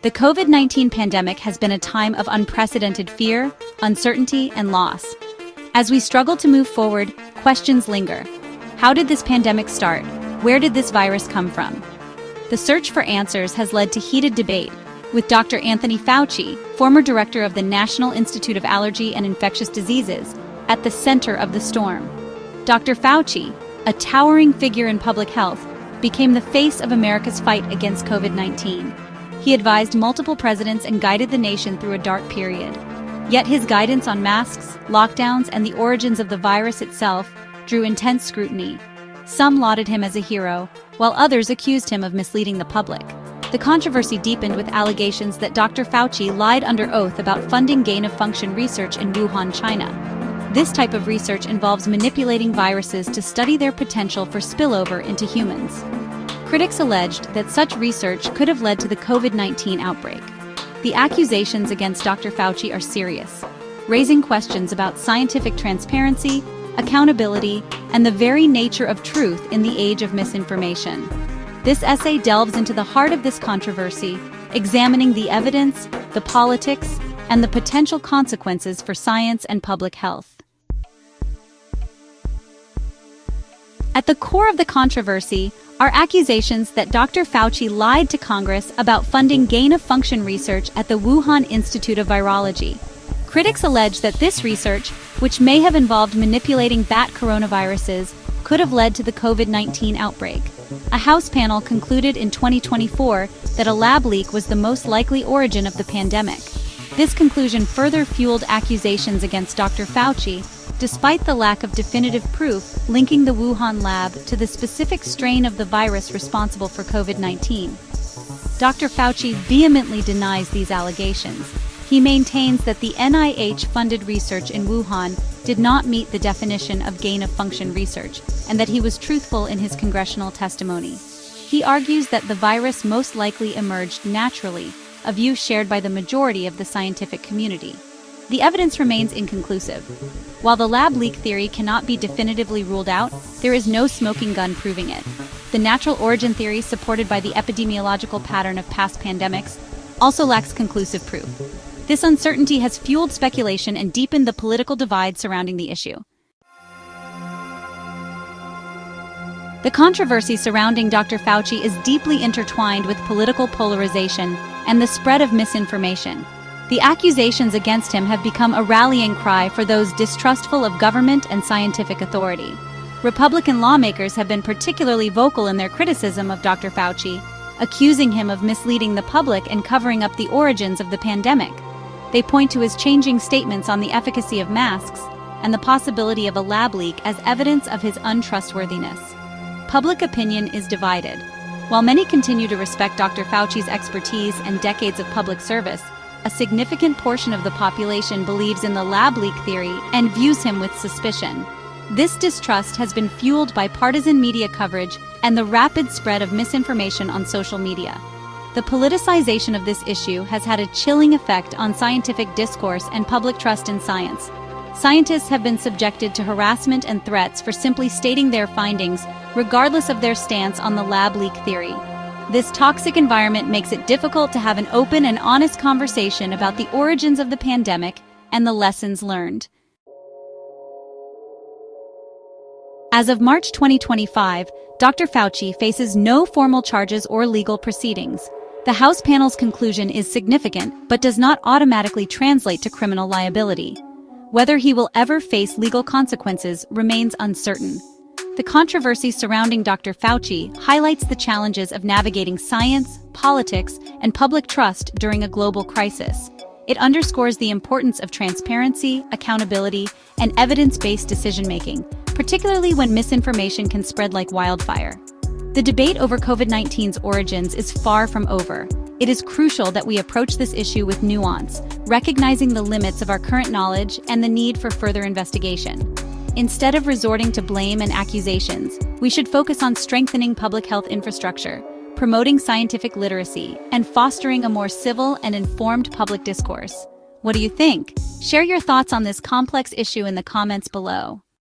The COVID-19 pandemic has been a time of unprecedented fear, uncertainty, and loss. As we struggle to move forward, questions linger. How did this pandemic start? Where did this virus come from? The search for answers has led to heated debate, with Dr. Anthony Fauci, former director of the National Institute of Allergy and Infectious Diseases, at the center of the storm. Dr. Fauci, a towering figure in public health, became the face of America's fight against COVID-19. He advised multiple presidents and guided the nation through a dark period. Yet his guidance on masks, lockdowns, and the origins of the virus itself drew intense scrutiny. Some lauded him as a hero, while others accused him of misleading the public. The controversy deepened with allegations that Dr. Fauci lied under oath about funding gain-of-function research in Wuhan, China. This type of research involves manipulating viruses to study their potential for spillover into humans. Critics alleged that such research could have led to the COVID-19 outbreak. The accusations against Dr. Fauci are serious, raising questions about scientific transparency, accountability, and the very nature of truth in the age of misinformation. This essay delves into the heart of this controversy, examining the evidence, the politics, and the potential consequences for science and public health. At the core of the controversy are accusations that Dr. Fauci lied to Congress about funding gain-of-function research at the Wuhan Institute of Virology. Critics allege that this research, which may have involved manipulating bat coronaviruses, could have led to the COVID-19 outbreak. A House panel concluded in 2024 that a lab leak was the most likely origin of the pandemic. This conclusion further fueled accusations against Dr. Fauci, despite the lack of definitive proof linking the Wuhan lab to the specific strain of the virus responsible for COVID-19. Dr. Fauci vehemently denies these allegations. He maintains that the NIH-funded research in Wuhan did not meet the definition of gain-of-function research, and that he was truthful in his congressional testimony. He argues that the virus most likely emerged naturally, a view shared by the majority of the scientific community. The evidence remains inconclusive. While the lab leak theory cannot be definitively ruled out, there is no smoking gun proving it. The natural origin theory, supported by the epidemiological pattern of past pandemics, also lacks conclusive proof. This uncertainty has fueled speculation and deepened the political divide surrounding the issue. The controversy surrounding Dr. Fauci is deeply intertwined with political polarization and the spread of misinformation. The accusations against him have become a rallying cry for those distrustful of government and scientific authority. Republican lawmakers have been particularly vocal in their criticism of Dr. Fauci, accusing him of misleading the public and covering up the origins of the pandemic. They point to his changing statements on the efficacy of masks and the possibility of a lab leak as evidence of his untrustworthiness. Public opinion is divided. While many continue to respect Dr. Fauci's expertise and decades of public service, a significant portion of the population believes in the lab leak theory and views him with suspicion. This distrust has been fueled by partisan media coverage and the rapid spread of misinformation on social media. The politicization of this issue has had a chilling effect on scientific discourse and public trust in science. Scientists have been subjected to harassment and threats for simply stating their findings, regardless of their stance on the lab leak theory. This toxic environment makes it difficult to have an open and honest conversation about the origins of the pandemic and the lessons learned. As of March 2025, Dr. Fauci faces no formal charges or legal proceedings. The House panel's conclusion is significant, but does not automatically translate to criminal liability. Whether he will ever face legal consequences remains uncertain. The controversy surrounding Dr. Fauci highlights the challenges of navigating science, politics, and public trust during a global crisis. It underscores the importance of transparency, accountability, and evidence-based decision-making, particularly when misinformation can spread like wildfire. The debate over COVID-19's origins is far from over. It is crucial that we approach this issue with nuance, recognizing the limits of our current knowledge and the need for further investigation. Instead of resorting to blame and accusations, we should focus on strengthening public health infrastructure, promoting scientific literacy, and fostering a more civil and informed public discourse. What do you think? Share your thoughts on this complex issue in the comments below.